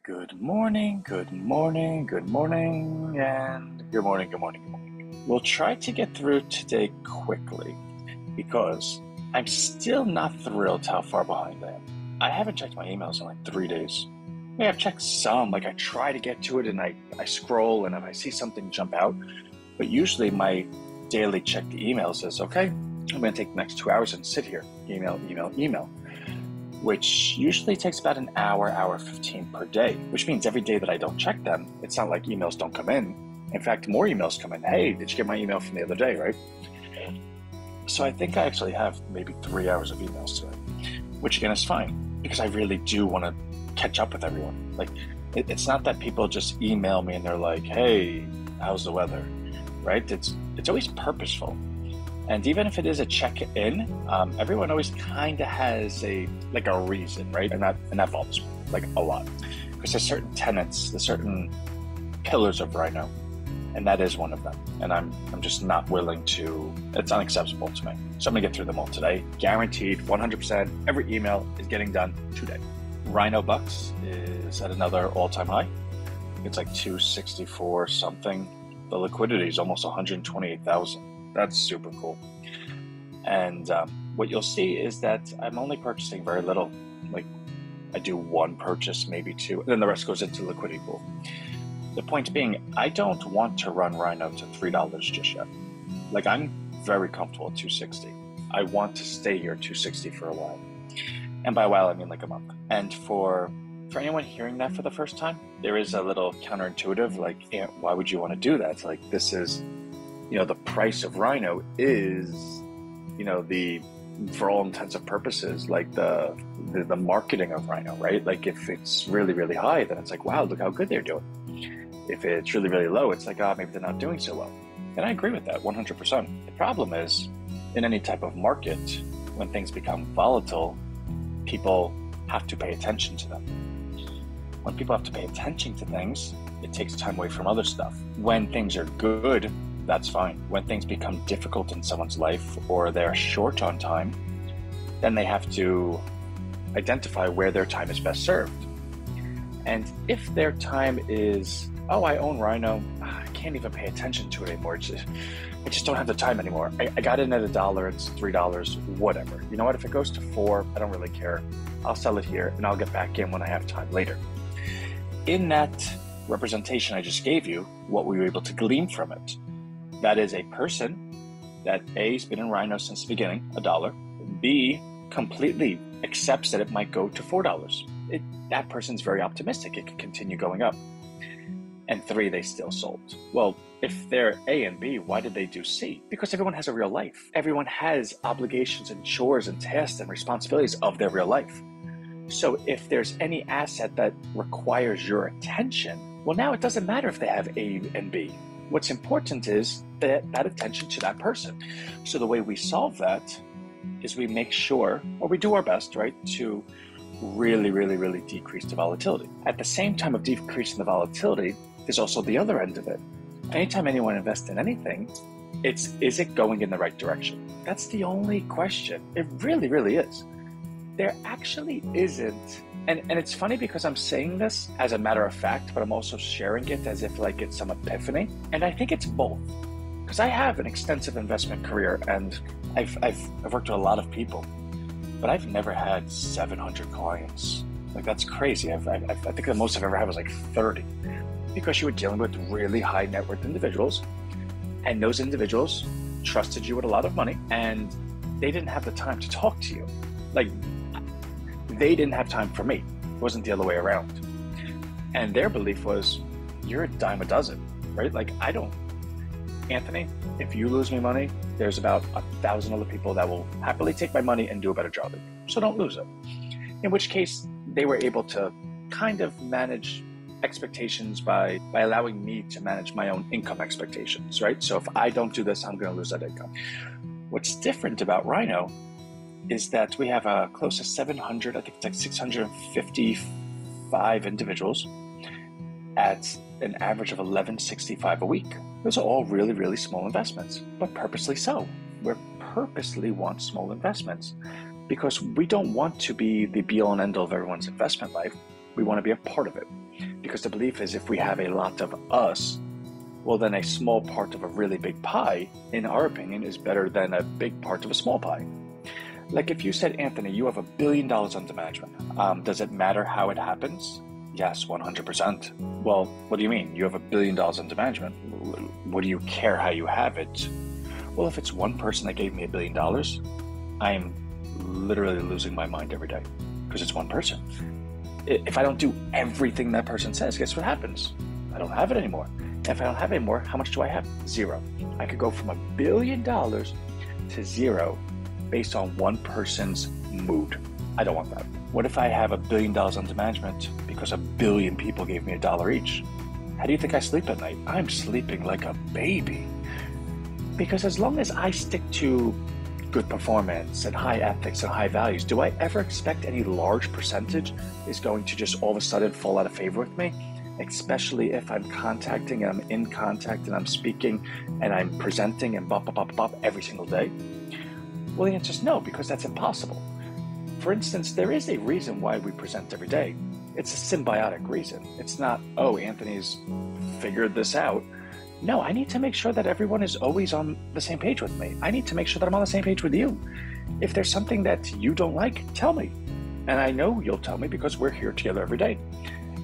Good morning, good morning, good morning, and good morning, good morning, good morning. We'll try to get through today quickly because I'm still not thrilled how far behind I am. I haven't checked my emails in like 3 days. Yeah, I've checked some, like I try to get to it and I scroll, and if I see something jump out, but usually my daily check the email says, okay, I'm going to take the next 2 hours and sit here, email, which usually takes about an hour 15 per day, which means every day that I don't check them, it's not like emails don't come in. In fact, more emails come in. Hey, did you get my email from the other day, right? So I think I actually have maybe 3 hours of emails today, which again is fine because I really do want to catch up with everyone. Like, it's not that people just email me and they're like, hey, how's the weather, right? It's always purposeful. And even if it is a check-in, everyone always kind of has a reason, right? And that bothers me like a lot because there's certain tenets, there's certain pillars of RHINO, and that is one of them. And I'm just not willing to. It's unacceptable to me. So I'm gonna get through them all today, guaranteed, 100%. Every email is getting done today. RHINO Bucks is at another all-time high. It's like 264 something. The liquidity is almost 128,000. That's super cool. And what you'll see is that I'm only purchasing very little. Like, I do one purchase, maybe two, and then the rest goes into liquidity pool. The point being, I don't want to run RHINO to $3 just yet. Like, I'm very comfortable at 260. I want to stay here at 260 for a while. And by a while, I mean like a month. And for anyone hearing that for the first time, there is a little counterintuitive, like, why would you want to do that? Like, this is, the price of RHINO is, for all intents and purposes, like the marketing of RHINO, right? Like, if it's really, really high, then it's like, wow, look how good they're doing. If it's really, really low, it's like, maybe they're not doing so well. And I agree with that 100%. The problem is, in any type of market, when things become volatile, people have to pay attention to them. When people have to pay attention to things, it takes time away from other stuff. When things are good, that's fine. When things become difficult in someone's life or they're short on time, then they have to identify where their time is best served. And if their time is, I own RHINO, I can't even pay attention to it anymore. I just don't have the time anymore. I got in at $1, it's $3, whatever. You know what? If it goes to $4, I don't really care. I'll sell it here and I'll get back in when I have time later. In that representation I just gave you, what were you able to glean from it? That is a person that A, has been in RHINO since the beginning, $1. B, completely accepts that it might go to $4. That person's very optimistic. It could continue going up. And 3, they still sold. Well, if they're A and B, why did they do C? Because everyone has a real life. Everyone has obligations and chores and tasks and responsibilities of their real life. So if there's any asset that requires your attention, well, now it doesn't matter if they have A and B. What's important is that attention to that person. So the way we solve that is we make sure, or we do our best, right, to really, really, really decrease the volatility. At the same time of decreasing the volatility, there's also the other end of it. Anytime anyone invests in anything, is it going in the right direction? That's the only question. It really, really is. There actually isn't. And it's funny because I'm saying this as a matter of fact, but I'm also sharing it as if like it's some epiphany. And I think it's both. Because I have an extensive investment career and I've worked with a lot of people, but I've never had 700 clients. Like, that's crazy. I think the most I've ever had was like 30. Because you were dealing with really high net worth individuals, and those individuals trusted you with a lot of money, and they didn't have the time to talk to you. Like, they didn't have time for me. It wasn't the other way around. And their belief was, you're a dime a dozen, right? Like, Anthony, if you lose me money, there's about 1,000 other people that will happily take my money and do a better job than you. So don't lose it. In which case, they were able to kind of manage expectations by allowing me to manage my own income expectations, right? So if I don't do this, I'm going to lose that income. What's different about RHINO is that we have close to 700, I think it's like 655 individuals at an average of $11.65 a week. Those are all really, really small investments, but purposely so. We purposely want small investments because we don't want to be the be-all and end-all of everyone's investment life. We want to be a part of it. Because the belief is if we have a lot of us, well, then a small part of a really big pie, in our opinion, is better than a big part of a small pie. Like if you said, Anthony, you have $1 billion under management. Does it matter how it happens? Yes, 100%. Well, what do you mean? You have $1 billion under management. What do you care how you have it? Well, if it's one person that gave me $1 billion, I'm literally losing my mind every day because it's one person. If I don't do everything that person says, guess what happens? I don't have it anymore. If I don't have it anymore, how much do I have? Zero. I could go from $1 billion to zero based on one person's mood. I don't want that. What if I have $1 billion under management because 1 billion people gave me $1 each? How do you think I sleep at night? I'm sleeping like a baby. Because as long as I stick to good performance and high ethics and high values, do I ever expect any large percentage is going to just all of a sudden fall out of favor with me? Especially if I'm contacting and I'm in contact and I'm speaking and I'm presenting and bop every single day? Well, the answer is no, because that's impossible. For instance, there is a reason why we present every day. It's a symbiotic reason. It's not, oh, Anthony's figured this out. No, I need to make sure that everyone is always on the same page with me. I need to make sure that I'm on the same page with you. If there's something that you don't like, tell me. And I know you'll tell me because we're here together every day.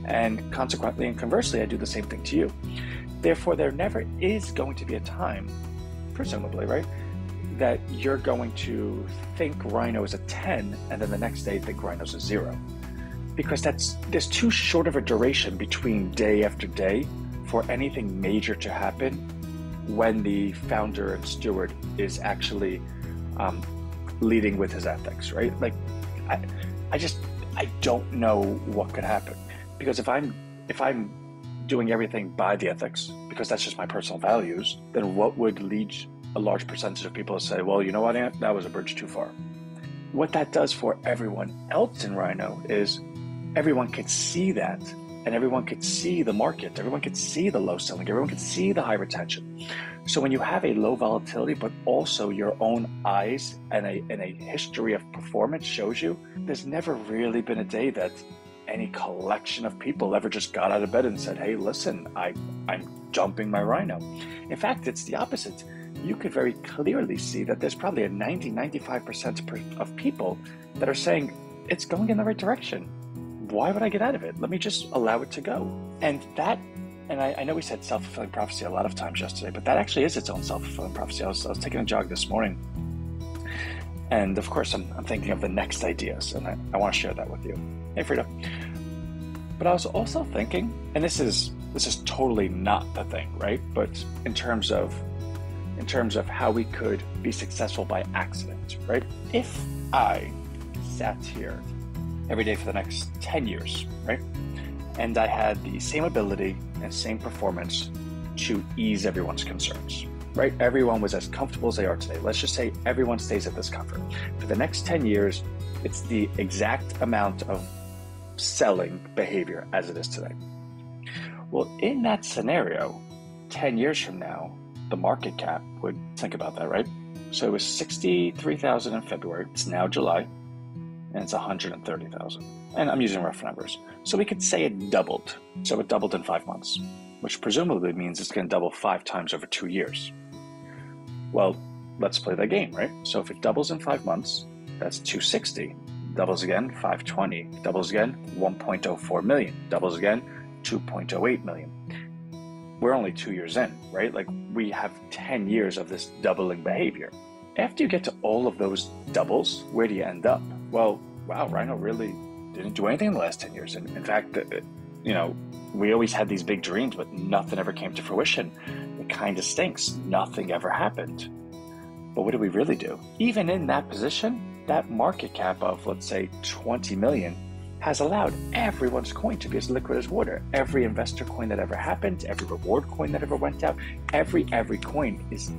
And consequently and conversely, I do the same thing to you. Therefore, there never is going to be a time, presumably, right, that you're going to think RHINO is a 10 and then the next day think RHINO's a 0. Because there's too short of a duration between day after day for anything major to happen when the founder and steward is actually leading with his ethics, right? Like, I don't know what could happen. Because if I'm doing everything by the ethics, because that's just my personal values, then what would lead a large percentage of people to say, well, you know what, Ant, that was a bridge too far. What that does for everyone else in RHINO is everyone could see that, and everyone could see the market, everyone could see the low selling, everyone could see the high retention. So when you have a low volatility, but also your own eyes and a history of performance shows you, there's never really been a day that any collection of people ever just got out of bed and said, hey, listen, I'm dumping my RHINO. In fact, it's the opposite. You could very clearly see that there's probably a 90-95% of people that are saying, it's going in the right direction. Why would I get out of it? Let me just allow it to go. And I know we said self-fulfilling prophecy a lot of times yesterday, but that actually is its own self-fulfilling prophecy. I was taking a jog this morning, and of course I'm thinking of the next ideas, and I want to share that with you. Hey, Frida. But I was also thinking, and this is totally not the thing, right? But in terms of how we could be successful by accident, right? If I sat here every day for the next 10 years, right? And I had the same ability and same performance to ease everyone's concerns, right? Everyone was as comfortable as they are today. Let's just say everyone stays at this comfort. For the next 10 years, it's the exact amount of selling behavior as it is today. Well, in that scenario, 10 years from now, the market cap would, think about that, right? So it was 63,000 in February. It's now July, and it's 130,000. And I'm using rough numbers. So we could say it doubled. So it doubled in 5 months, which presumably means it's going to double 5 times over 2 years. Well, let's play that game, right? So if it doubles in 5 months, that's 260. Doubles again, 520. Doubles again, 1.04 million. Doubles again, 2.08 million. We're only 2 years in, right? Like, we have 10 years of this doubling behavior. After you get to all of those doubles, where do you end up? Well, wow, RHINO really didn't do anything in the last 10 years. And in fact, we always had these big dreams, but nothing ever came to fruition. It kind of stinks. Nothing ever happened. But what did we really do? Even in that position, that market cap of, let's say, 20 million has allowed everyone's coin to be as liquid as water. Every investor coin that ever happened, every reward coin that ever went out, every coin is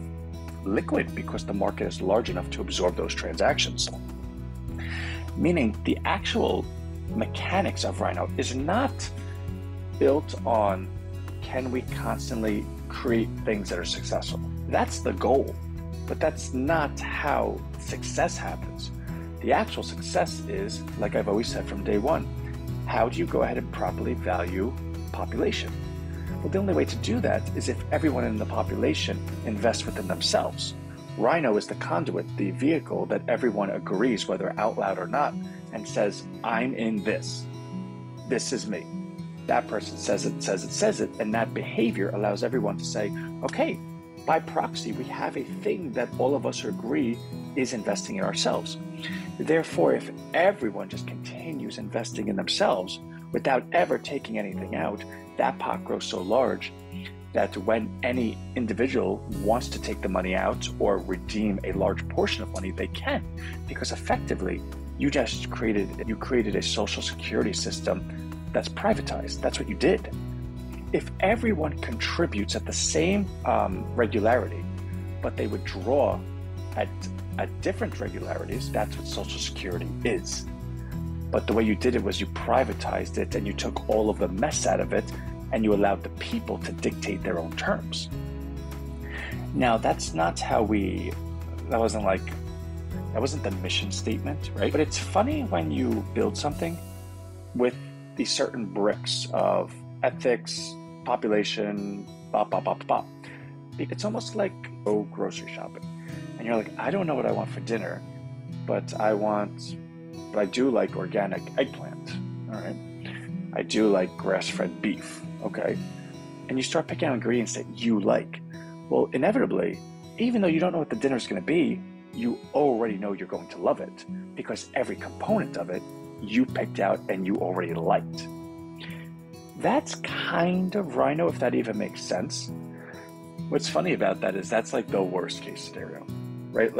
liquid because the market is large enough to absorb those transactions. Meaning the actual mechanics of RHINO is not built on, can we constantly create things that are successful? That's the goal, but that's not how success happens. The actual success is, like I've always said from day one, how do you go ahead and properly value population? Well, the only way to do that is if everyone in the population invests within themselves. RHINO is the conduit, the vehicle that everyone agrees, whether out loud or not, and says, I'm in this. This is me. That person says it, and that behavior allows everyone to say, okay, by proxy, we have a thing that all of us agree is investing in ourselves. Therefore, if everyone just continues investing in themselves without ever taking anything out, that pot grows so large that when any individual wants to take the money out or redeem a large portion of money, they can, because effectively you created a social security system that's privatized. That's what you did. If everyone contributes at the same regularity, but they withdraw at different regularities, that's what Social Security is. But the way you did it was you privatized it and you took all of the mess out of it and you allowed the people to dictate their own terms. Now, that's not how that wasn't the mission statement, right? But it's funny when you build something with these certain bricks of ethics, population, It's almost like grocery shopping. And you're like, I don't know what I want for dinner, but I do like organic eggplant, all right? I do like grass-fed beef, okay? And you start picking out ingredients that you like. Well, inevitably, even though you don't know what the dinner is going to be, you already know you're going to love it because every component of it you picked out and you already liked. That's kind of RHINO, if that even makes sense. What's funny about that is that's like the worst case scenario, right?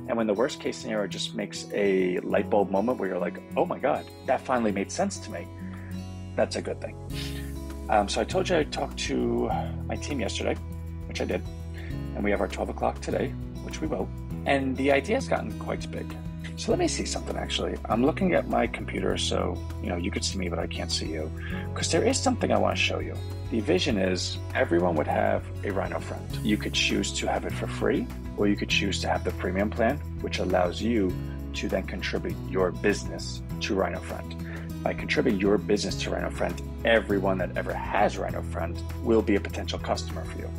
And when the worst case scenario just makes a light bulb moment where you're like, oh my God, that finally made sense to me, that's a good thing. So I told you I talked to my team yesterday, which I did, and we have our 12 o'clock today, which we will. And the idea has gotten quite big. So let me see something, actually. I'm looking at my computer, so you could see me, but I can't see you, because there is something I want to show you. The vision is everyone would have a RHINO friend. You could choose to have it for free, or you could choose to have the premium plan, which allows you to then contribute your business to RHINO Friend. By contributing your business to RHINO Friend, everyone that ever has RHINO Friend will be a potential customer for you,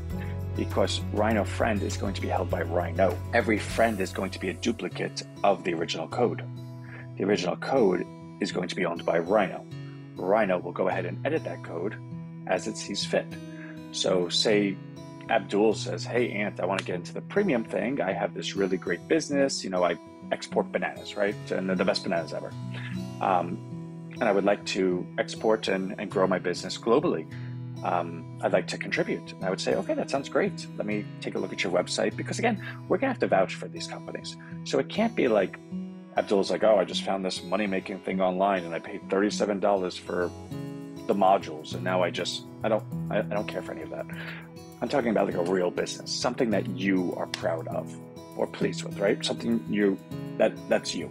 because RHINO Friend is going to be held by RHINO. Every friend is going to be a duplicate of the original code. The original code is going to be owned by RHINO. RHINO will go ahead and edit that code as it sees fit. So say Abdul says, hey, Ant, I want to get into the premium thing. I have this really great business. I export bananas, right? And they're the best bananas ever. And I would like to export and grow my business globally. I'd like to contribute. And I would say, okay, that sounds great. Let me take a look at your website. Because again, we're going to have to vouch for these companies. So it can't be like Abdul's like, oh, I just found this money-making thing online and I paid $37 for the modules. And now I don't care for any of that. I'm talking about like a real business, something that you are proud of or pleased with, right? Something that's you.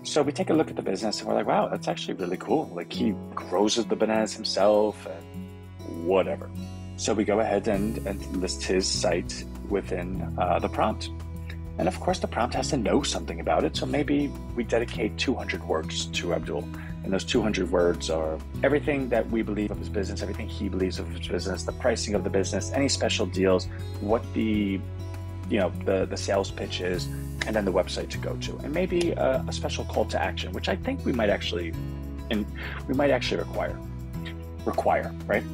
So we take a look at the business and we're like, wow, that's actually really cool. Like he grows the bananas himself and whatever. So we go ahead and list his site within the prompt. And of course the prompt has to know something about it. So maybe we dedicate 200 words to Abdul. And those 200 words are everything that we believe of his business, everything he believes of his business, the pricing of the business, any special deals, what the sales pitch is, and then the website to go to, and maybe a special call to action, which I think we might actually require, right?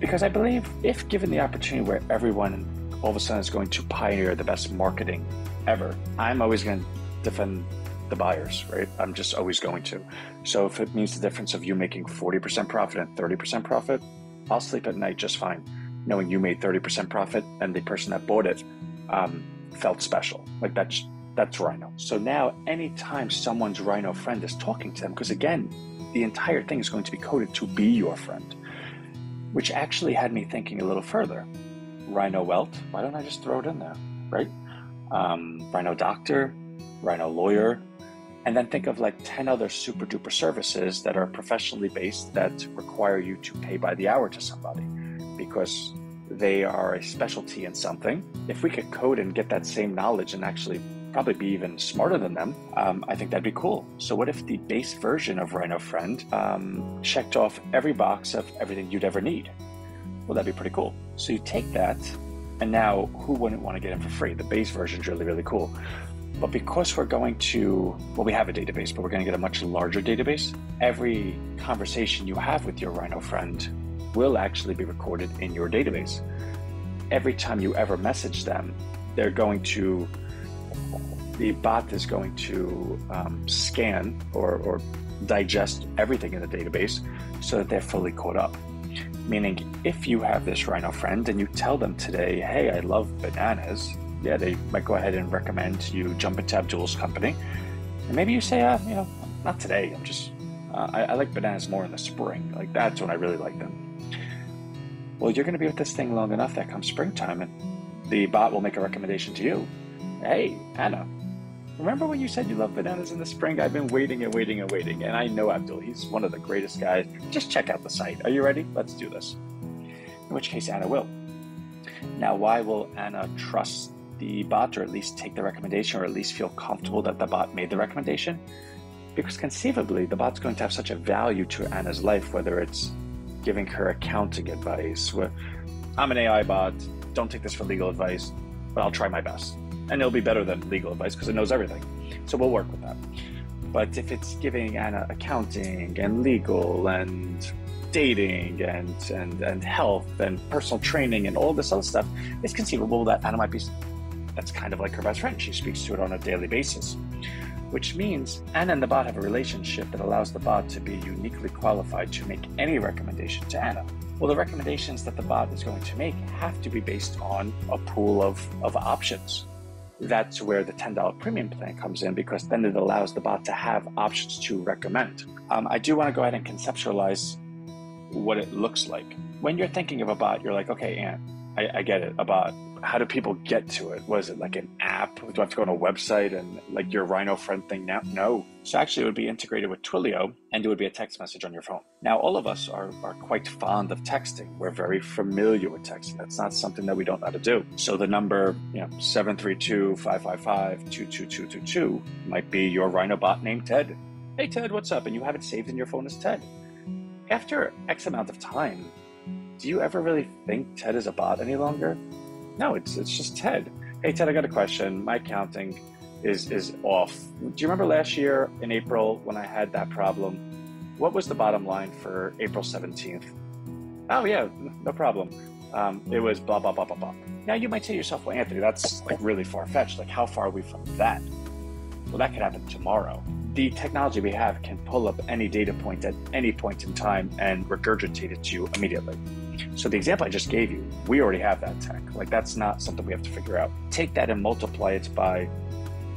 Because I believe if given the opportunity where everyone all of a sudden is going to pioneer the best marketing ever, I'm always going to defend the buyers, right? I'm just always going to. So if it means the difference of you making 40% profit and 30% profit, I'll sleep at night just fine, knowing you made 30% profit and the person that bought it felt special. Like that's RHINO. So now anytime someone's RHINO friend is talking to them, because again, the entire thing is going to be coded to be your friend, which actually had me thinking a little further. RHINO Wealth, why don't I just throw it in there, right? RHINO Doctor, RHINO Lawyer, and then think of like 10 other super duper services that are professionally based that require you to pay by the hour to somebody because they are a specialty in something. If we could code and get that same knowledge and actually probably be even smarter than them, I think that'd be cool. So what if the base version of Rhino Friend checked off every box of everything you'd ever need? Well, that'd be pretty cool. So you take that, and now who wouldn't want to get in for free? The base version is really, really cool. But because we're going to, well, we have a database, but we're going to get a much larger database. Every conversation you have with your Rhino friend will actually be recorded in your database. Every time you ever message them, the bot is going to scan or digest everything in the database so that they're fully caught up. Meaning, if you have this Rhino friend and you tell them today, hey, I love bananas, yeah, they might go ahead and recommend you jump into Abdul's company. And maybe you say, not today. I like bananas more in the spring. Like, that's when I really like them. Well, you're going to be with this thing long enough that comes springtime, and the bot will make a recommendation to you. Hey, Anna, remember when you said you love bananas in the spring? I've been waiting and waiting and waiting. And I know Abdul, he's one of the greatest guys. Just check out the site. Are you ready? Let's do this. In which case, Anna will. Now, why will Anna trust the bot, or at least take the recommendation, or at least feel comfortable that the bot made the recommendation? Because conceivably, the bot's going to have such a value to Anna's life, whether it's giving her accounting advice, I'm an AI bot, don't take this for legal advice, but I'll try my best. And it'll be better than legal advice because it knows everything. So we'll work with that. But if it's giving Anna accounting and legal and dating and health and personal training and all this other stuff, it's conceivable that Anna might be, that's kind of like her best friend. She speaks to it on a daily basis, which means Anna and the bot have a relationship that allows the bot to be uniquely qualified to make any recommendation to Anna. Well, the recommendations that the bot is going to make have to be based on a pool of options. That's where the $10 premium plan comes in, because then it allows the bot to have options to recommend. I do want to go ahead and conceptualize what it looks like. When you're thinking of a bot, you're like, okay, Ann, I get it, a bot. How do people get to it? Was it like an app? Do I have to go on a website and like your Rhino friend thing now? No. So actually it would be integrated with Twilio, and it would be a text message on your phone. Now, all of us are quite fond of texting. We're very familiar with texting. That's not something that we don't know how to do. So the number, 732-555-22222 might be your Rhino bot named Ted. Hey, Ted, what's up? And you have it saved in your phone as Ted. After X amount of time, do you ever really think Ted is a bot any longer? No, it's just Ted. Hey, Ted, I got a question. My accounting is off. Do you remember last year in April when I had that problem? What was the bottom line for April 17th? Oh, yeah, no problem. It was blah, blah, blah, blah, blah. Now, you might say to yourself, well, Anthony, that's like really far-fetched. Like, how far are we from that? Well, that could happen tomorrow. The technology we have can pull up any data point at any point in time and regurgitate it to you immediately. So the example I just gave you, we already have that tech. Like, that's not something we have to figure out. Take that and multiply it by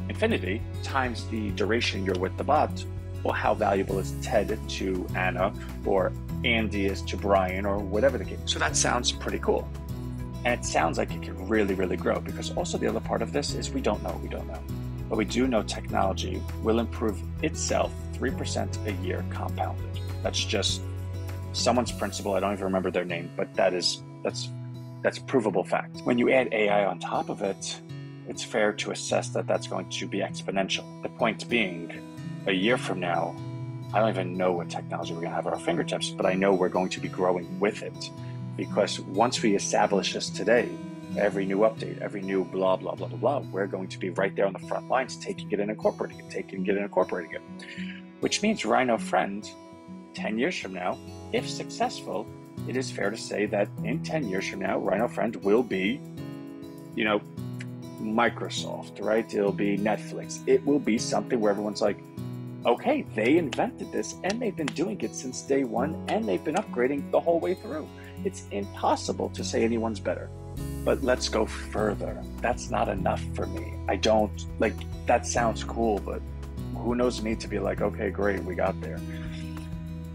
infinity times the duration you're with the bot. Well, how valuable is Ted to Anna, or Andy is to Brian, or whatever the case. So that sounds pretty cool. And it sounds like it can really, really grow, because also the other part of this is we don't know. But we do know technology will improve itself 3% a year compounded. That's just someone's principle. I don't even remember their name, but that's provable fact. When you add AI on top of it, it's fair to assess that that's going to be exponential. The point being, a year from now, I don't even know what technology we're going to have at our fingertips, but I know we're going to be growing with it, because once we establish this today, every new update, every new blah, blah, blah, blah, blah, we're going to be right there on the front lines, taking it and incorporating it, which means Rhino Friend, 10 years from now, if successful, it is fair to say that in 10 years from now, Rhino Friend will be, Microsoft, right? It'll be Netflix. It will be something where everyone's like, okay, they invented this and they've been doing it since day one and they've been upgrading the whole way through. It's impossible to say anyone's better. But let's go further. That's not enough for me. That sounds cool, but who knows me to be like, okay, great, we got there.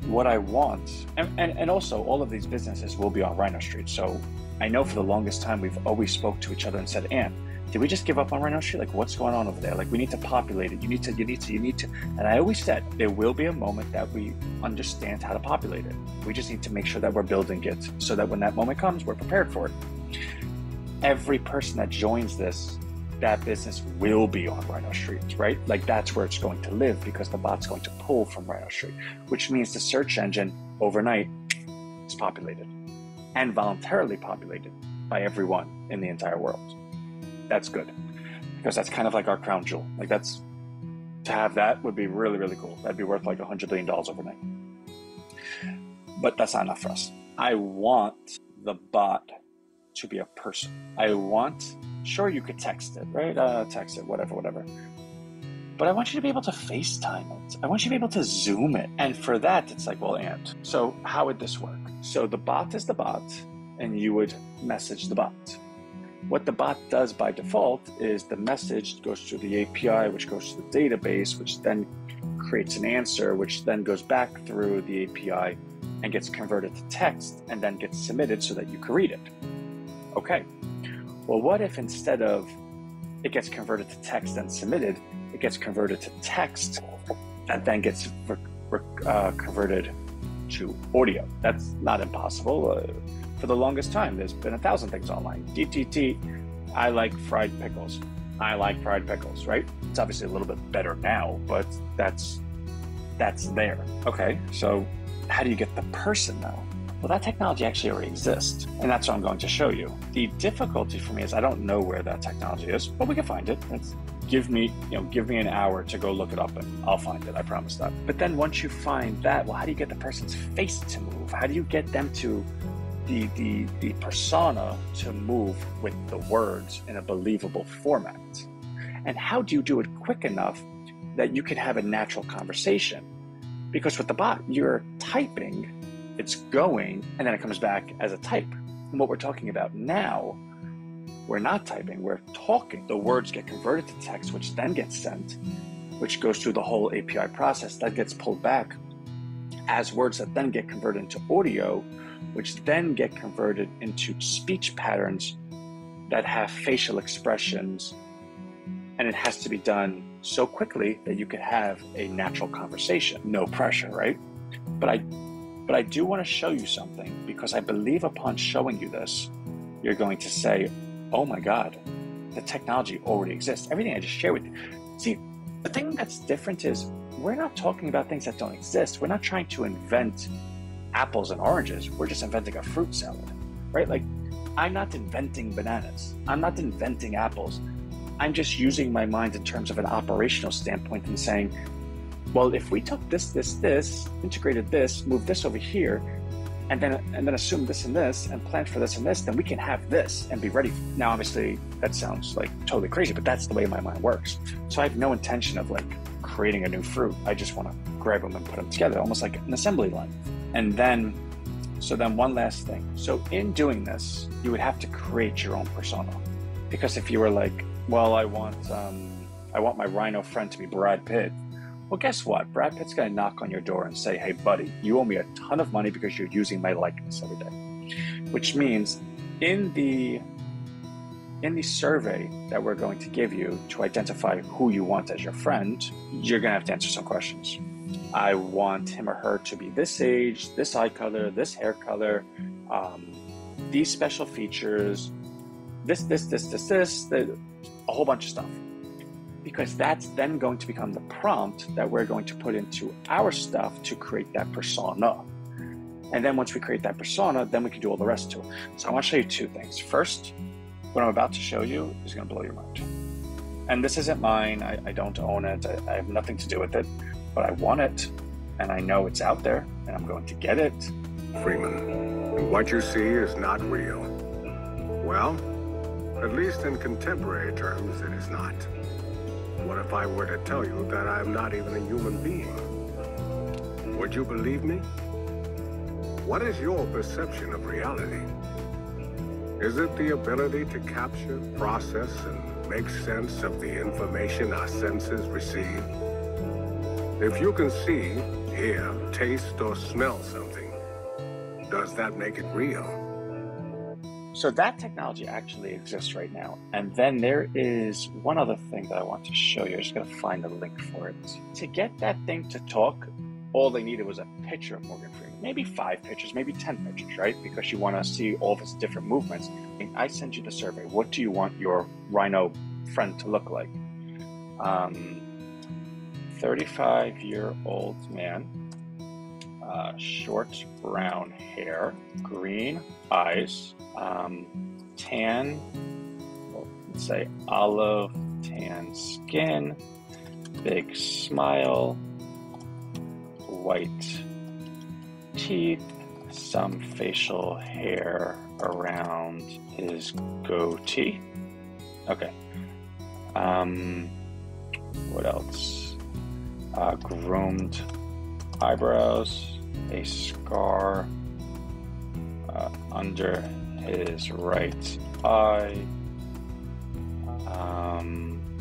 What I want, and also all of these businesses will be on Rhino Street. So I know for the longest time, we've always spoke to each other and said, Ann, did we just give up on Rhino Street? Like, what's going on over there? Like, we need to populate it. You need to. And I always said, there will be a moment that we understand how to populate it. We just need to make sure that we're building it so that when that moment comes, we're prepared for it. Every person that joins this that business will be on Rhino Street, right? Like that's where it's going to live because the bot's going to pull from Rhino Street, which means the search engine overnight is populated and voluntarily populated by everyone in the entire world. That's good because that's kind of like our crown jewel. Like that's, to have that would be really, really cool. That'd be worth like $100 billion overnight. But that's not enough for us. I want the bot to be a person. I want, sure, you could text it, right? Text it, whatever. But I want you to be able to FaceTime it. I want you to be able to Zoom it. And for that, it's like, well, and. So how would this work? So the bot is the bot, and you would message the bot. What the bot does by default is the message goes through the API, which goes to the database, which then creates an answer, which then goes back through the API and gets converted to text and then gets submitted so that you can read it. Okay. Well, what if instead of it gets converted to text and submitted, it gets converted to text that then gets converted to audio? That's not impossible. For the longest time, there's been 1,000 things online. DTT, I like fried pickles. I like fried pickles, right? It's obviously a little bit better now, but that's there. Okay, so how do you get the person though? Well, that technology actually already exists, and that's what I'm going to show you. The difficulty for me is I don't know where that technology is, but we can find it. Give me an hour to go look it up and I'll find it, I promise that. But then once you find that, well, how do you get the person's face to move? How do you get them to the persona to move with the words in a believable format? And how do you do it quick enough that you can have a natural conversation? Because with the bot, you're typing, it's going, and then it comes back as a type. And what we're talking about now, we're not typing, we're talking. The words get converted to text, which then gets sent, which goes through the whole API process, that gets pulled back as words that then get converted into audio, which then get converted into speech patterns that have facial expressions. And it has to be done so quickly that you could have a natural conversation. No pressure, right? But I do want to show you something, because I believe upon showing you this, you're going to say, oh my God, the technology already exists. Everything I just shared with you. See, the thing that's different is we're not talking about things that don't exist. We're not trying to invent apples and oranges. We're just inventing a fruit salad, right? Like, I'm not inventing bananas. I'm not inventing apples. I'm just using my mind in terms of an operational standpoint and saying, well, if we took this, integrated this, moved this over here, and then assume this and this, and plan for this and this, then we can have this and be ready. Now, obviously, that sounds like totally crazy, but that's the way my mind works. So I have no intention of like creating a new fruit. I just want to grab them and put them together, almost like an assembly line. And then, so then one last thing. So in doing this, you would have to create your own persona. Because if you were like, well, I want my Rhino friend to be Brad Pitt. Well, guess what? Brad Pitt's going to knock on your door and say, hey, buddy, you owe me a ton of money because you're using my likeness every day. Which means in the survey that we're going to give you to identify who you want as your friend, you're going to have to answer some questions. I want him or her to be this age, this eye color, this hair color, these special features, this, a whole bunch of stuff. Because that's then going to become the prompt that we're going to put into our stuff to create that persona. And then once we create that persona, then we can do all the rest to it. So I want to show you two things. First, what I'm about to show you is going to blow your mind. And this isn't mine. I don't own it. I have nothing to do with it. But I want it, and I know it's out there, and I'm going to get it. Freeman, what you see is not real. Well, at least in contemporary terms, it is not. What if I were to tell you that I'm not even a human being? Would you believe me? What is your perception of reality? Is it the ability to capture, process, and make sense of the information our senses receive? If you can see, hear, taste, or smell something, does that make it real? So that technology actually exists right now. And then there is one other thing that I want to show you. I'm just going to find a link for it. To get that thing to talk, all they needed was a picture of Morgan Freeman. Maybe 5 pictures, maybe 10 pictures, right? Because you want to see all of his different movements. And I send you the survey. What do you want your Rhino friend to look like. 35-year-old man, short brown hair, green eyes, tan, well, let's say olive tan skin, big smile, white teeth, some facial hair around his goatee. Okay. What else? Groomed eyebrows, a scar under his right eye,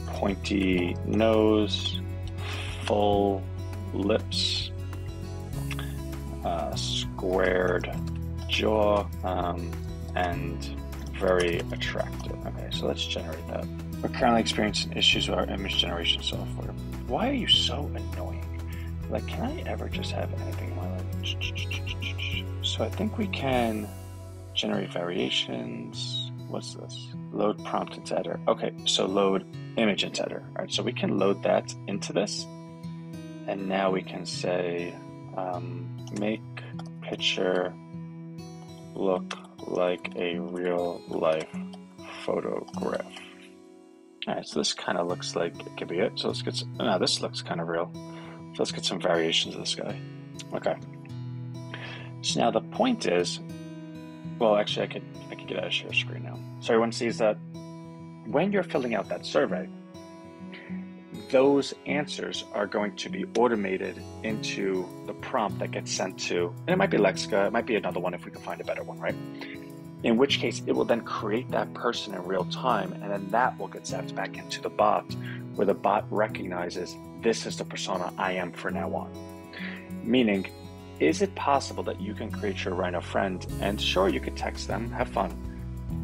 pointy nose, full lips, squared jaw, and very attractive. Okay, so let's generate that. We're currently experiencing issues with our image generation software. Why are you so annoying? Like, can I ever just have anything in my life? So I think we can generate variations. What's this? Load prompt into editor. Okay, so load image into editor. All right, so we can load that into this. And now we can say, make picture look like a real life photograph. All right, so this kind of looks like it could be it. So let's get some, no, this looks kind of real. So let's get some variations of this guy. Okay. So now the point is, well, actually I could get out of share screen now. So everyone sees that when you're filling out that survey, those answers are going to be automated into the prompt that gets sent to, and it might be Lexica, it might be another one if we can find a better one, right? In which case it will then create that person in real time, and then that will get zapped back into the bot, where the bot recognizes this is the persona I am for now on. Meaning, is it possible that you can create your RHINO friend, and sure, you could text them, have fun,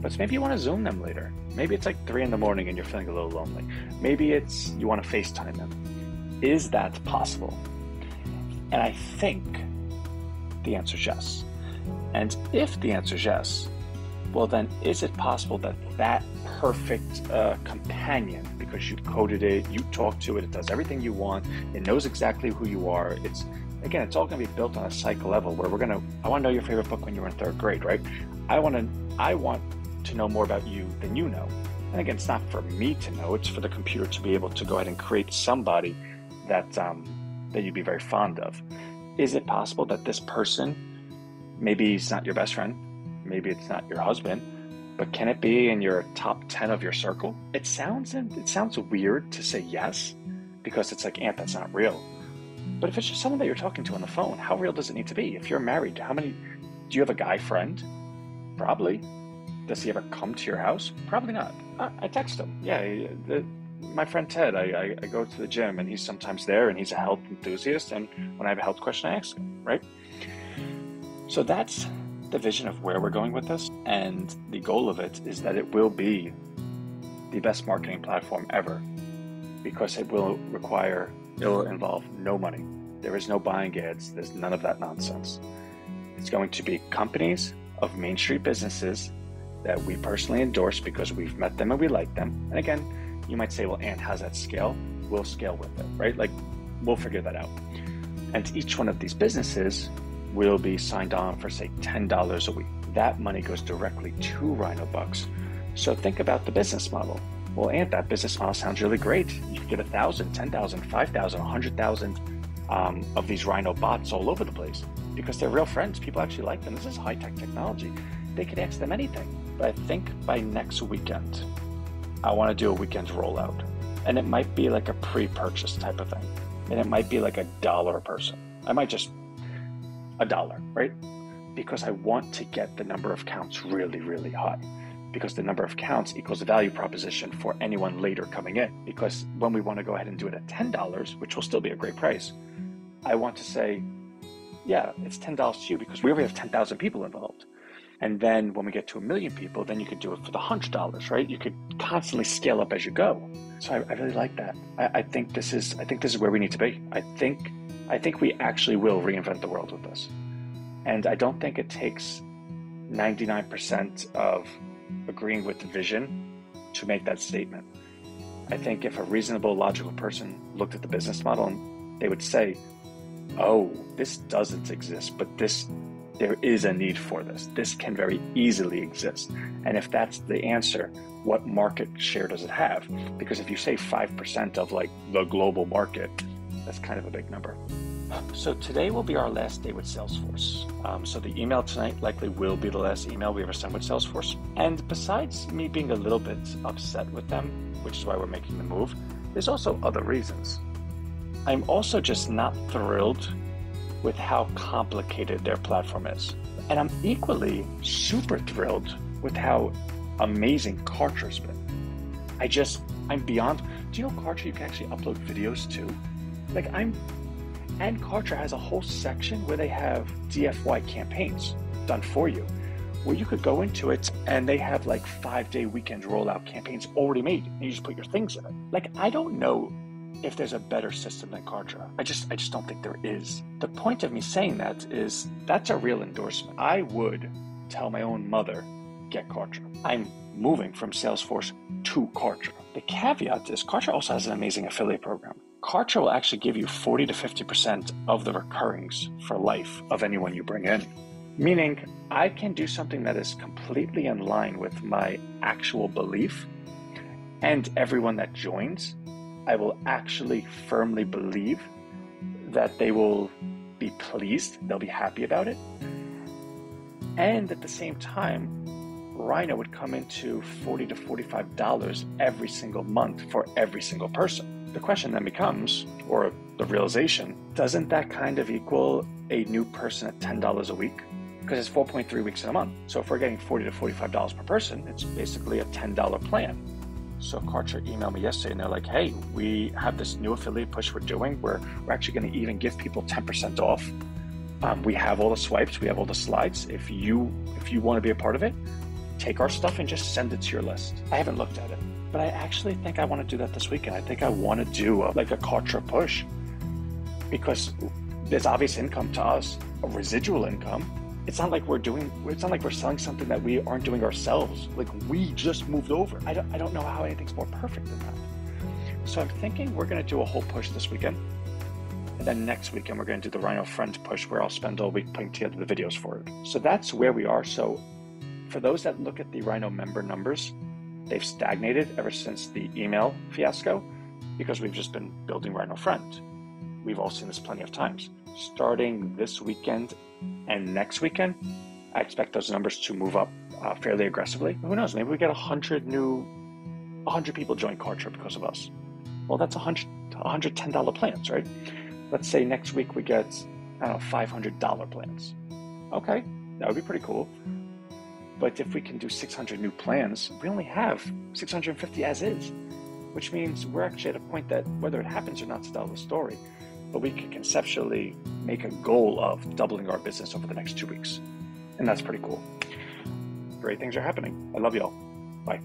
but maybe you want to Zoom them later. Maybe it's like 3 a.m. and you're feeling a little lonely. Maybe it's you want to FaceTime them. Is that possible? And I think the answer is yes. And if the answer is yes, well then is it possible that that perfect companion, because you coded it, you talk to it, it does everything you want, it knows exactly who you are, it's all going to be built on a psych level where I want to know your favorite book when you were in 3rd grade, right? I want to know more about you than you know. And again, it's not for me to know, it's for the computer to be able to go ahead and create somebody that you'd be very fond of. Is it possible that this person, maybe it's not your best friend, maybe it's not your husband, but can it be in your top 10 of your circle? It sounds weird to say yes, because it's like, that's not real. But if it's just someone that you're talking to on the phone, how real does it need to be? If you're married, do you have a guy friend? Probably. Does he ever come to your house? Probably not. I text him. Yeah, my friend Ted, I go to the gym and he's sometimes there and he's a health enthusiast. And when I have a health question, I ask him, right? So that's the vision of where we're going with this. And the goal of it is that it will be the best marketing platform ever, because it will involve no money. There is no buying ads. There's none of that nonsense. It's going to be companies of Main Street businesses that we personally endorse because we've met them and we like them. And again, you might say, well, how's that scale? We'll scale with it, right? Like, we'll figure that out. And each one of these businesses will be signed on for, say, $10 a week. That money goes directly to RHINO Bucks. So think about the business model. Well, that business model sounds really great. You could get 1,000, 10,000, 5,000, 100,000 of these RHINO bots all over the place because they're real friends. People actually like them. This is high-tech technology. They could ask them anything. But I think by next weekend, I want to do a weekend rollout. And it might be like a pre-purchase type of thing. And it might be like $1 a person. I might just $1, right? Because I want to get the number of counts really, really high. Because the number of counts equals the value proposition for anyone later coming in. Because when we want to go ahead and do it at $10, which will still be a great price, I want to say, yeah, it's $10 to you because we already have 10,000 people involved. And then when we get to 1 million people, then you could do it for the $100, right? You could constantly scale up as you go. So I really like that. I think this is where we need to be. I think we actually will reinvent the world with this. And I don't think it takes 99% of agreeing with the vision to make that statement. I think if a reasonable, logical person looked at the business model, and they would say, oh, this doesn't exist, but there is a need for this. This can very easily exist. And if that's the answer, what market share does it have? Because if you say 5% of like the global market, that's kind of a big number. So today will be our last day with Salesforce. So the email tonight likely will be the last email we ever send with Salesforce. And besides me being a little bit upset with them, which is why we're making the move, there's also other reasons. I'm also just not thrilled with how complicated their platform is. And I'm equally super thrilled with how amazing Kartra's been. I'm beyond, do you know Kartra you can actually upload videos to? And Kartra has a whole section where they have DFY campaigns done for you, where you could go into it and they have like 5-day weekend rollout campaigns already made, and you just put your things in it. I don't know if there's a better system than Kartra. I just don't think there is. The point of me saying that is that's a real endorsement. I would tell my own mother, get Kartra. I'm moving from Salesforce to Kartra. The caveat is Kartra also has an amazing affiliate program. Kartra will actually give you 40 to 50% of the recurrings for life of anyone you bring in. Meaning I can do something that is completely in line with my actual belief, and everyone that joins, I will actually firmly believe that they will be pleased, they'll be happy about it. And at the same time, RHINO would come into $40 to $45 every single month for every single person. The question then becomes, or the realization, doesn't that kind of equal a new person at $10 a week? Because it's 4.3 weeks in a month. So if we're getting $40 to $45 per person, it's basically a $10 plan. So Kartra emailed me yesterday and they're like, hey, we have this new affiliate push we're doing where we're actually going to even give people 10% off. We have all the swipes, we have all the slides. If you want to be a part of it, take our stuff and just send it to your list. I haven't looked at it, but I actually think I want to do that this weekend. I think I want to do a Kartra push, because there's obvious income to us, a residual income. It's not like we're selling something that we aren't doing ourselves. We just moved over. I don't know how anything's more perfect than that. So I'm thinking we're going to do a whole push this weekend. And then next weekend, we're going to do the RHINO Friend push, where I'll spend all week putting together the videos for it. So that's where we are. So for those that look at the RHINO member numbers, they've stagnated ever since the email fiasco, because we've just been building RHINO Friend. We've all seen this plenty of times. Starting this weekend and next weekend, I expect those numbers to move up fairly aggressively. Who knows? Maybe we get 100 people join Kartra because of us. Well, that's $110 plans, right? Let's say next week we get, $500 plans. Okay, that would be pretty cool. But if we can do 600 new plans, we only have 650 as is, which means we're actually at a point that whether it happens or not to tell the story, but we can conceptually make a goal of doubling our business over the next 2 weeks. And that's pretty cool. Great things are happening. I love y'all. Bye.